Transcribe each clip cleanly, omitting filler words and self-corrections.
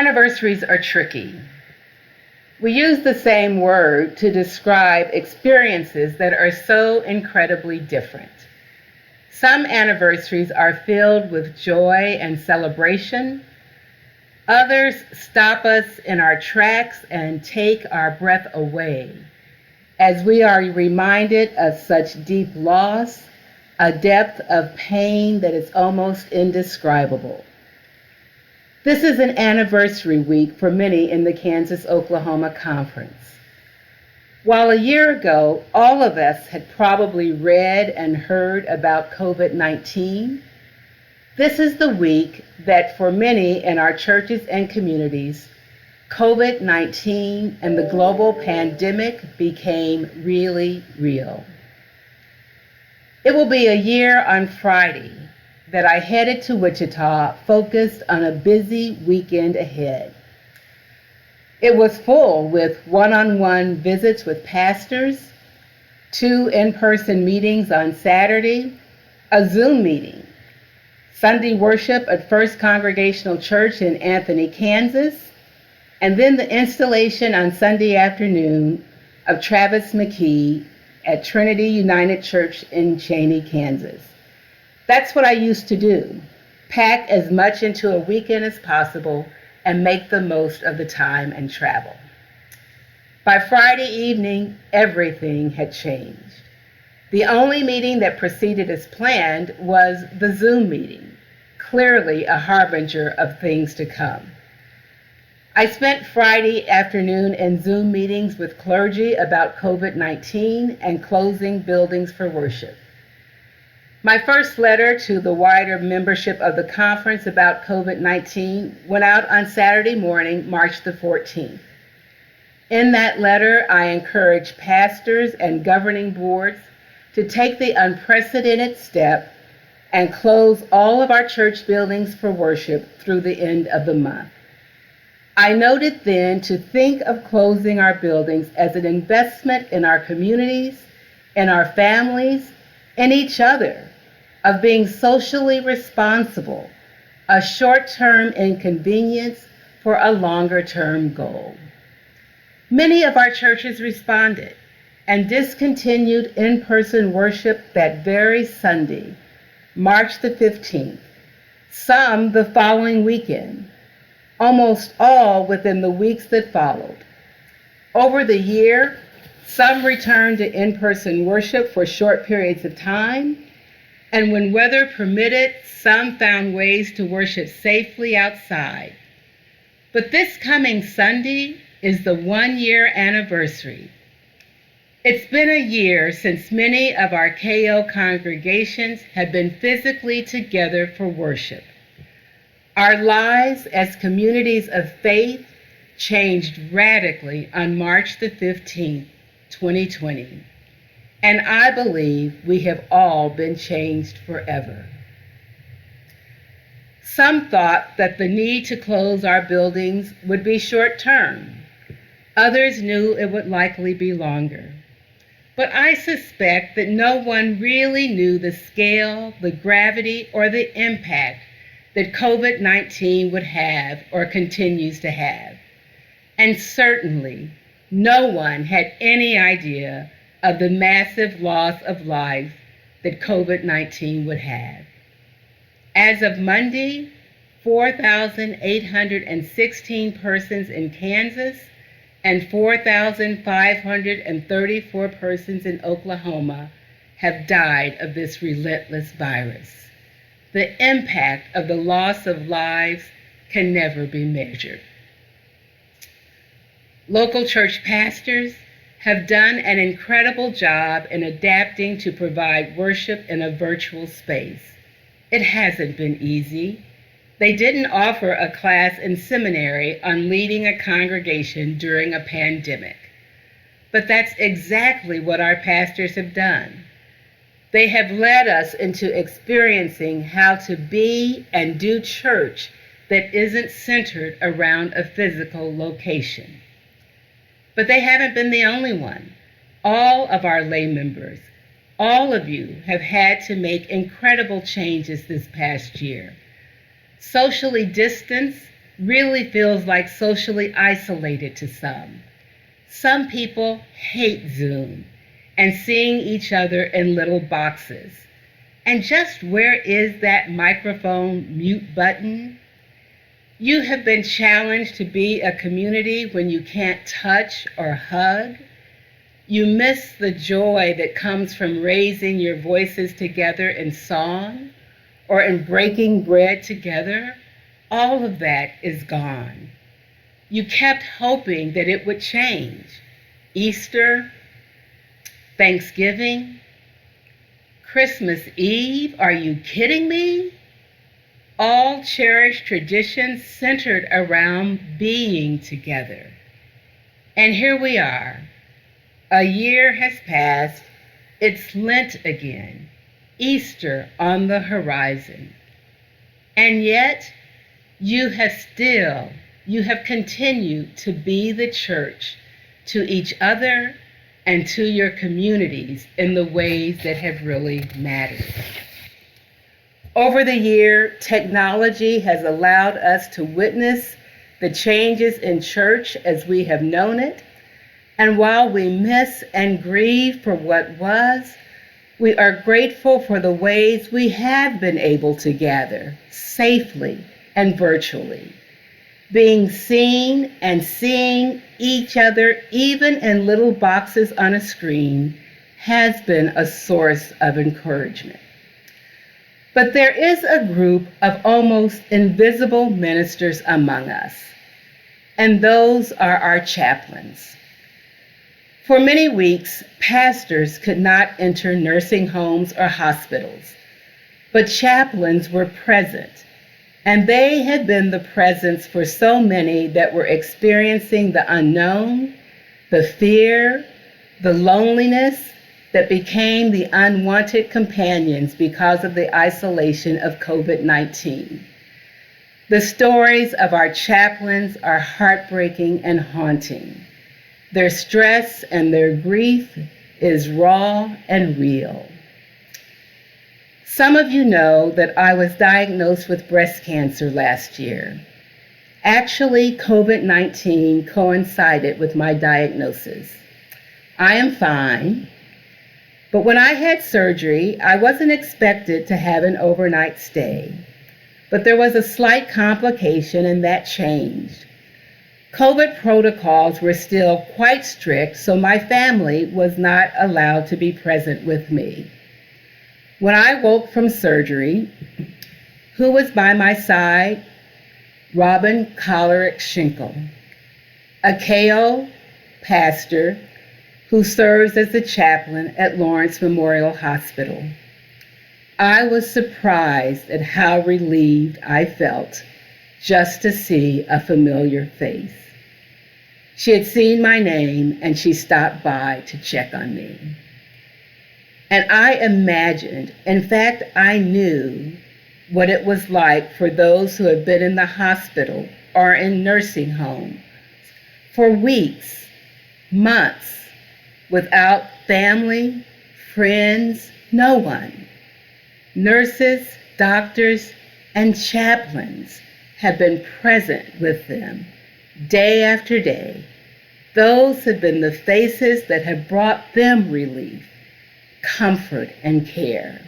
Anniversaries are tricky. We use the same word to describe experiences that are so incredibly different. Some anniversaries are filled with joy and celebration. Others stop us in our tracks and take our breath away as we are reminded of such deep loss, a depth of pain that is almost indescribable. This is an anniversary week for many in the Kansas-Oklahoma Conference. While a year ago, all of us had probably read and heard about COVID-19, this is the week that for many in our churches and communities, COVID-19 and the global pandemic became really real. It will be a year on Friday that I headed to Wichita focused on a busy weekend ahead. It was full with one-on-one visits with pastors, 2 in-person meetings on Saturday, a Zoom meeting, Sunday worship at First Congregational Church in Anthony, Kansas, and then the installation on Sunday afternoon of Travis McKee at Trinity United Church in Cheney, Kansas. That's what I used to do, pack as much into a weekend as possible and make the most of the time and travel. By Friday evening, everything had changed. The only meeting that proceeded as planned was the Zoom meeting, clearly a harbinger of things to come. I spent Friday afternoon in Zoom meetings with clergy about COVID-19 and closing buildings for worship. My first letter to the wider membership of the conference about COVID-19 went out on Saturday morning, March the 14th. In that letter, I encouraged pastors and governing boards to take the unprecedented step and close all of our church buildings for worship through the end of the month. I noted then to think of closing our buildings as an investment in our communities, in our families, in each other, of being socially responsible, a short-term inconvenience for a longer-term goal. Many of our churches responded and discontinued in-person worship that very Sunday, March the 15th, some the following weekend, almost all within the weeks that followed. Over the year, some returned to in-person worship for short periods of time, and when weather permitted, some found ways to worship safely outside. But this coming Sunday is the 1-year anniversary. It's been a year since many of our KO congregations have been physically together for worship. Our lives as communities of faith changed radically on March the 15th, 2020. And I believe we have all been changed forever. Some thought that the need to close our buildings would be short-term. Others knew it would likely be longer. But I suspect that no one really knew the scale, the gravity, or the impact that COVID-19 would have or continues to have. And certainly, no one had any idea of the massive loss of life that COVID-19 would have. As of Monday, 4,816 persons in Kansas and 4,534 persons in Oklahoma have died of this relentless virus. The impact of the loss of lives can never be measured. Local church pastors have done an incredible job in adapting to provide worship in a virtual space. It hasn't been easy. They didn't offer a class in seminary on leading a congregation during a pandemic. But that's exactly what our pastors have done. They have led us into experiencing how to be and do church that isn't centered around a physical location. But they haven't been the only one. All of our lay members, all of you have had to make incredible changes this past year. Socially distanced, really feels like socially isolated to some. Some people hate Zoom and seeing each other in little boxes. And just where is that microphone mute button? You have been challenged to be a community when you can't touch or hug. You miss the joy that comes from raising your voices together in song or in breaking bread together. All of that is gone. You kept hoping that it would change. Easter, Thanksgiving, Christmas Eve, are you kidding me? All cherished traditions centered around being together. And here we are. A year has passed. It's Lent again. Easter on the horizon. And yet, you have continued to be the church to each other and to your communities in the ways that have really mattered. Over the year, technology has allowed us to witness the changes in church as we have known it. And while we miss and grieve for what was, we are grateful for the ways we have been able to gather safely and virtually. Being seen and seeing each other, even in little boxes on a screen, has been a source of encouragement. But there is a group of almost invisible ministers among us, and those are our chaplains. For many weeks, pastors could not enter nursing homes or hospitals, but chaplains were present, and they had been the presence for so many that were experiencing the unknown, the fear, the loneliness that became the unwanted companions because of the isolation of COVID-19. The stories of our chaplains are heartbreaking and haunting. Their stress and their grief is raw and real. Some of you know that I was diagnosed with breast cancer last year. Actually, COVID-19 coincided with my diagnosis. I am fine, but when I had surgery, I wasn't expected to have an overnight stay. But there was a slight complication and that changed. COVID protocols were still quite strict, so my family was not allowed to be present with me. When I woke from surgery, who was by my side? Robin Kollerick Schinkel, a KO pastor who serves as the chaplain at Lawrence Memorial Hospital. I was surprised at how relieved I felt just to see a familiar face. She had seen my name and she stopped by to check on me. And I imagined, in fact, I knew what it was like for those who had been in the hospital or in nursing homes for weeks, months, without family, friends, no one. Nurses, doctors, and chaplains have been present with them day after day. Those have been the faces that have brought them relief, comfort, and care.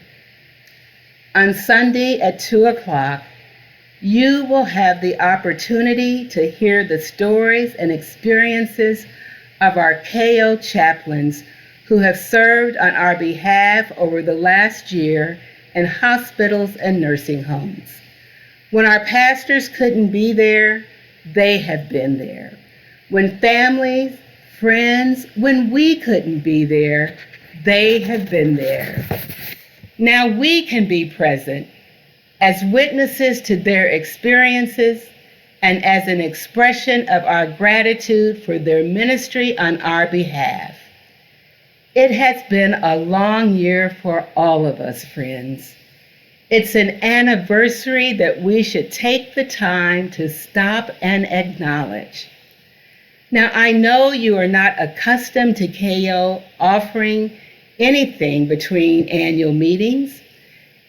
On Sunday at 2:00, you will have the opportunity to hear the stories and experiences of our KO chaplains who have served on our behalf over the last year in hospitals and nursing homes. When our pastors couldn't be there, they have been there. When families, friends, when we couldn't be there, they have been there. Now we can be present as witnesses to their experiences and as an expression of our gratitude for their ministry on our behalf. It has been a long year for all of us, friends. It's an anniversary that we should take the time to stop and acknowledge. Now, I know you are not accustomed to KO offering anything between annual meetings.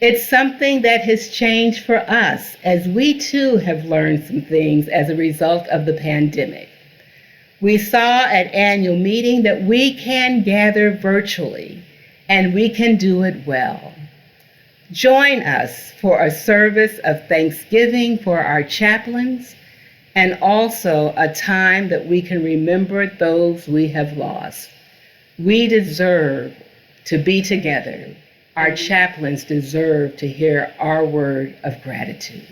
It's something that has changed for us as we too have learned some things as a result of the pandemic. We saw at annual meeting that we can gather virtually and we can do it well. Join us for a service of thanksgiving for our chaplains and also a time that we can remember those we have lost. We deserve to be together. Our chaplains deserve to hear our word of gratitude.